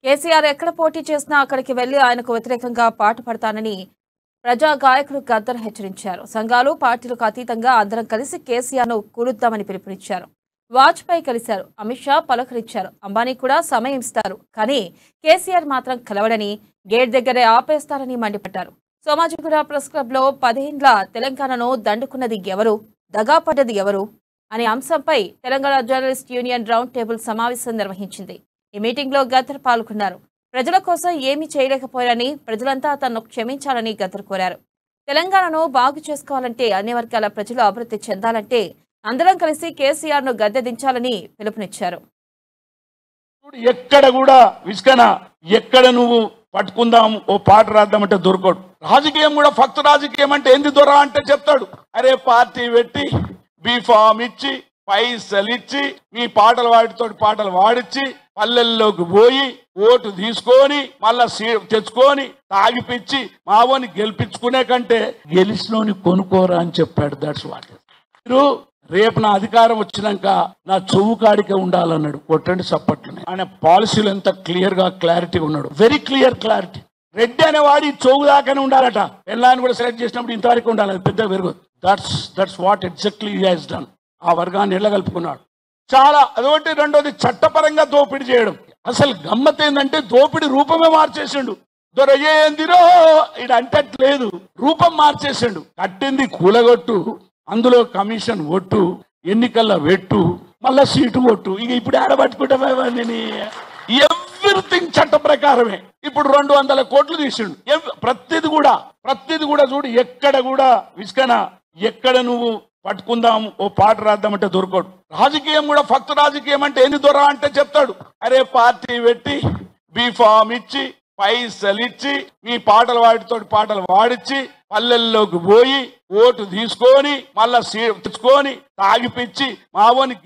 కేసీఆర్ ఎక్కడ పోటీ చేసినా అక్కడికి వెళ్లి ఆయనకు వ్యతిరేకంగా పాటు పడతానని ప్రజా గాయకుడు గద్దర్ హెచ్చరించారు. సంఘాలు పార్టీలకు అతీతంగా అందరం కలిసి కేసీఆర్ను కూలుద్దామని పిలుపునిచ్చారు. వాజ్పేయి కలిశారు, అమిత్ షా పలకరించారు, అంబానీ కూడా సమయం ఇస్తారు, కానీ కేసీఆర్ మాత్రం కలవడని, గేట్ దగ్గరే ఆపేస్తారని మండిపడ్డారు. సోమాజిగూడ ప్రెస్ క్లబ్ లో 10 ఏండ్ల తెలంగాణను దండుకున్నది ఎవరు, దగాపడ్డది ఎవరు అనే అంశంపై Telangana journalist union round table సమావేశం నిర్వహించింది. ఈ మీటింగ్ లో గద్దర్ పాల్గొన్నారు. ప్రజల కోసం ఏమీ చేయలేకపోయారని, ప్రజలంతా తనను క్షమించాలని గద్దర్ కోరారు. తెలంగాణను బాగు చేసుకోవాలంటే, అన్ని వర్గాల ప్రజలు అభివృద్ధి చెందాలంటే అందరం కలిసి కేసీఆర్ ను గద్దె దించాలని పిలుపునిచ్చారు. ఎక్కడ కూడా విస్కన ఎక్కడ నువ్వు పట్టుకుందాం ఓ పాట రాద్దామంటే దొరకడు. రాజకీయం కూడా ఫక్త్ రాజకీయం అంటే ఏంది దొర అంటే చెప్తాడు. అరే పార్టీ పెట్టి బీఫామ్ ఇచ్చి పైసలు ఇచ్చి మీ పాటలు పాటలు వాడిచ్చి పల్లెల్లోకి పోయి ఓటు తీసుకొని మళ్ళా తెచ్చుకొని తాగిపిచ్చి మావోని గెలిపించుకునే కంటే గెలిచినోని కొనుక్కోరా అని చెప్పాడు. That's what. మీరు రేపు నా అధికారం వచ్చినాక నా చెవు కాడికే ఉండాలన్నాడు. కొట్టండి చప్పట్లనే. ఆయన పాలసీలు ఎంత క్లియర్ గా క్లారిటీగా ఉన్నాడు. Very clear clarity. రెడ్డి అనేవాడి చెవు దాకానే ఉండాలట. పెళ్ళాన్ని కూడా సెలెక్ట్ చేసినప్పుడు ఇంతవరకు ఉండాలి, అది పెద్ద పెరుగు. That's what exactly he has done. ఆ వర్గాన్ని ఎల్లగలుపుకున్నాడు. చాలా అదొకటి. రెండోది చట్టపరంగా దోపిడీ చేయడం. అసలు గమ్మత్ ఏంటంటే దోపిడీ రూపమే మార్చేసిండు. దొరయ్యేందిరో ఇది అంటట్లేదు, రూపం మార్చేసిండు. కట్టింది కూలగొట్టు, అందులో కమిషన్ ఒట్టు, ఎన్నికల్లో వెట్టు, మళ్ళా సీటు ఒట్టు. ఇక ఇప్పుడు ఆడబట్టుకుంటామని ఎవ్రీథింగ్ చట్ట ప్రకారమే. ఇప్పుడు 200 కోట్లు తీసిండు. ప్రతిది కూడా చూడు. ఎక్కడ కూడా విస్కన ఎక్కడ నువ్వు పట్టుకుందాం ఓ పాట రాద్దామంటే దొరకడు. రాజకీయం కూడా ఫక్త్ రాజకీయం అంటే ఏంది దొర అంటే చెప్తాడు. అరే పార్టీ పెట్టి బీఫామ్ ఇచ్చి పైసలు ఇచ్చి మీ పాటలు పాటలు వాడిచ్చి పల్లెల్లోకి పోయి ఓటు తీసుకొని మళ్ళా తెచ్చుకొని తాగిపిచ్చి మావోని